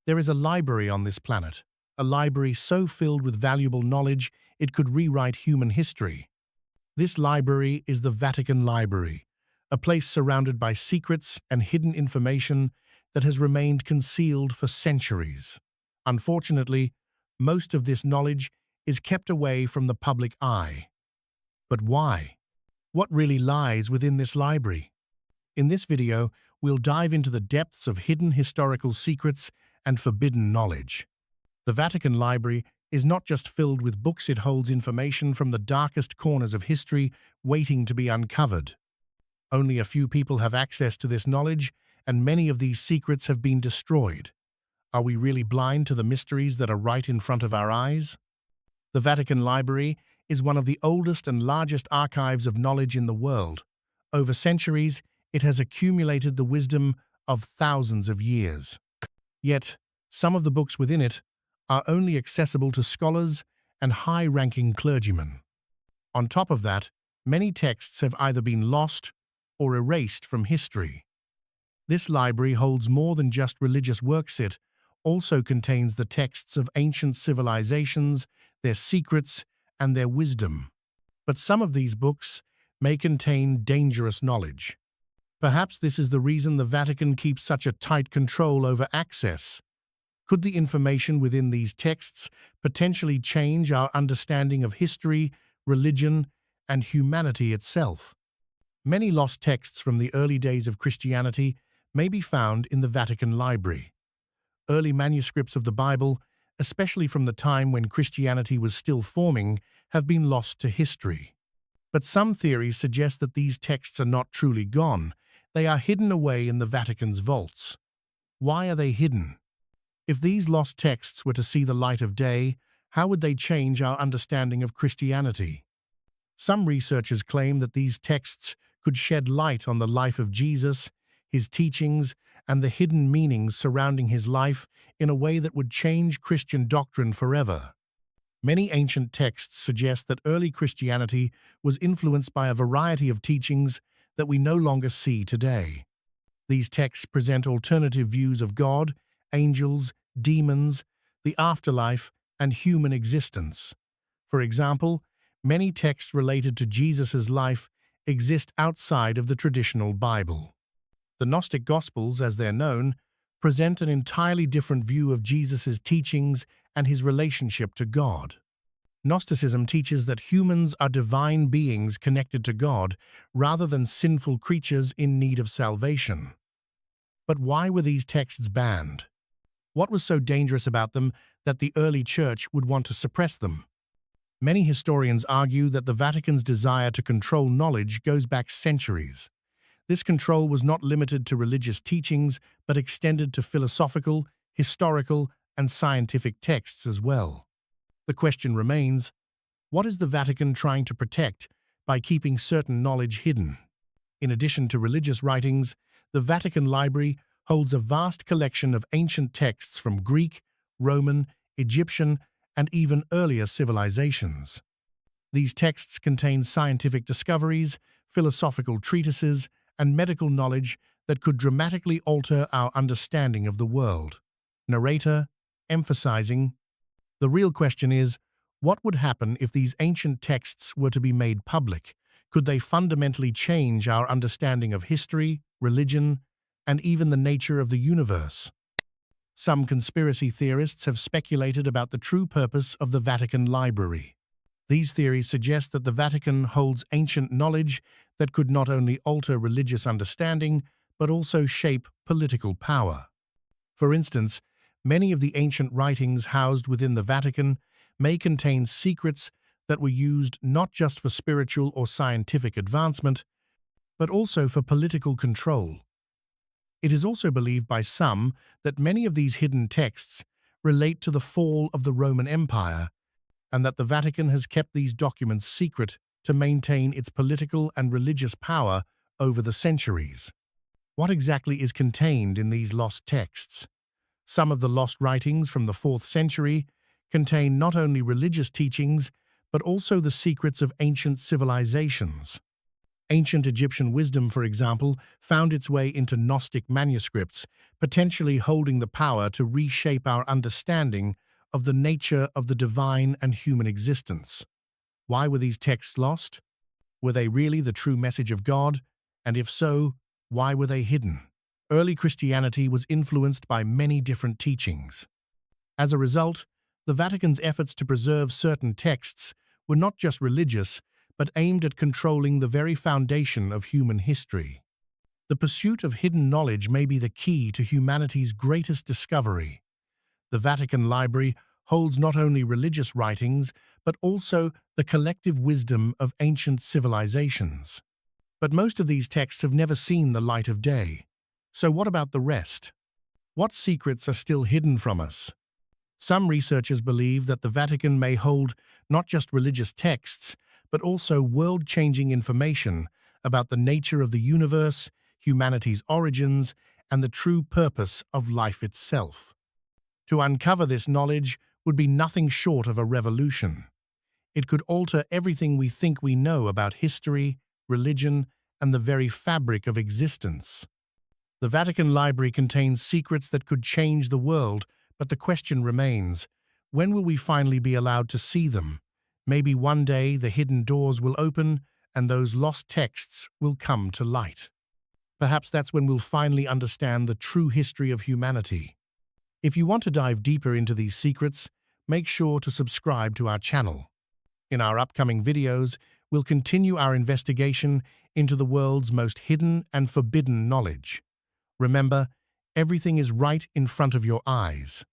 There is a library on this planet, a library so filled with valuable knowledge it could rewrite human history. This library is the Vatican Library, a place surrounded by secrets and hidden information that has remained concealed for centuries. Unfortunately, most of this knowledge is kept away from the public eye. But why? What really lies within this library? In this video, we'll dive into the depths of hidden historical secrets and forbidden knowledge. The Vatican Library is not just filled with books, it holds information from the darkest corners of history waiting to be uncovered. Only a few people have access to this knowledge, and many of these secrets have been destroyed. Are we really blind to the mysteries that are right in front of our eyes? The Vatican Library is one of the oldest and largest archives of knowledge in the world. Over centuries, it has accumulated the wisdom of thousands of years. Yet, some of the books within it are only accessible to scholars and high-ranking clergymen. On top of that, many texts have either been lost or erased from history. This library holds more than just religious works. It also contains the texts of ancient civilizations, their secrets, and their wisdom. But some of these books may contain dangerous knowledge. Perhaps this is the reason the Vatican keeps such a tight control over access. Could the information within these texts potentially change our understanding of history, religion, and humanity itself? Many lost texts from the early days of Christianity may be found in the Vatican Library. Early manuscripts of the Bible, especially from the time when Christianity was still forming, have been lost to history. But some theories suggest that these texts are not truly gone. They are hidden away in the Vatican's vaults. Why are they hidden? If these lost texts were to see the light of day, how would they change our understanding of Christianity? Some researchers claim that these texts could shed light on the life of Jesus, his teachings, and the hidden meanings surrounding his life in a way that would change Christian doctrine forever. Many ancient texts suggest that early Christianity was influenced by a variety of teachings that we no longer see today. These texts present alternative views of God, angels, demons, the afterlife, and human existence. For example, many texts related to Jesus' life exist outside of the traditional Bible. The Gnostic Gospels, as they're known, present an entirely different view of Jesus' teachings and his relationship to God. Gnosticism teaches that humans are divine beings connected to God rather than sinful creatures in need of salvation. But why were these texts banned? What was so dangerous about them that the early church would want to suppress them? Many historians argue that the Vatican's desire to control knowledge goes back centuries. This control was not limited to religious teachings, but extended to philosophical, historical, and scientific texts as well. The question remains, what is the Vatican trying to protect by keeping certain knowledge hidden? In addition to religious writings, the Vatican Library holds a vast collection of ancient texts from Greek, Roman, Egyptian, and even earlier civilizations. These texts contain scientific discoveries, philosophical treatises, and medical knowledge that could dramatically alter our understanding of the world. Narrator, emphasizing, the real question is, what would happen if these ancient texts were to be made public? Could they fundamentally change our understanding of history, religion, and even the nature of the universe? Some conspiracy theorists have speculated about the true purpose of the Vatican Library. These theories suggest that the Vatican holds ancient knowledge that could not only alter religious understanding, but also shape political power. For instance, many of the ancient writings housed within the Vatican may contain secrets that were used not just for spiritual or scientific advancement, but also for political control. It is also believed by some that many of these hidden texts relate to the fall of the Roman Empire, and that the Vatican has kept these documents secret to maintain its political and religious power over the centuries. What exactly is contained in these lost texts? Some of the lost writings from the 4th century contain not only religious teachings, but also the secrets of ancient civilizations. Ancient Egyptian wisdom, for example, found its way into Gnostic manuscripts, potentially holding the power to reshape our understanding of the nature of the divine and human existence. Why were these texts lost? Were they really the true message of God? And if so, why were they hidden? Early Christianity was influenced by many different teachings. As a result, the Vatican's efforts to preserve certain texts were not just religious, but aimed at controlling the very foundation of human history. The pursuit of hidden knowledge may be the key to humanity's greatest discovery. The Vatican Library holds not only religious writings, but also the collective wisdom of ancient civilizations. But most of these texts have never seen the light of day. So what about the rest? What secrets are still hidden from us? Some researchers believe that the Vatican may hold not just religious texts, but also world-changing information about the nature of the universe, humanity's origins, and the true purpose of life itself. To uncover this knowledge would be nothing short of a revolution. It could alter everything we think we know about history, religion, and the very fabric of existence. The Vatican Library contains secrets that could change the world, but the question remains, when will we finally be allowed to see them? Maybe one day the hidden doors will open and those lost texts will come to light. Perhaps that's when we'll finally understand the true history of humanity. If you want to dive deeper into these secrets, make sure to subscribe to our channel. In our upcoming videos, we'll continue our investigation into the world's most hidden and forbidden knowledge. Remember, everything is right in front of your eyes.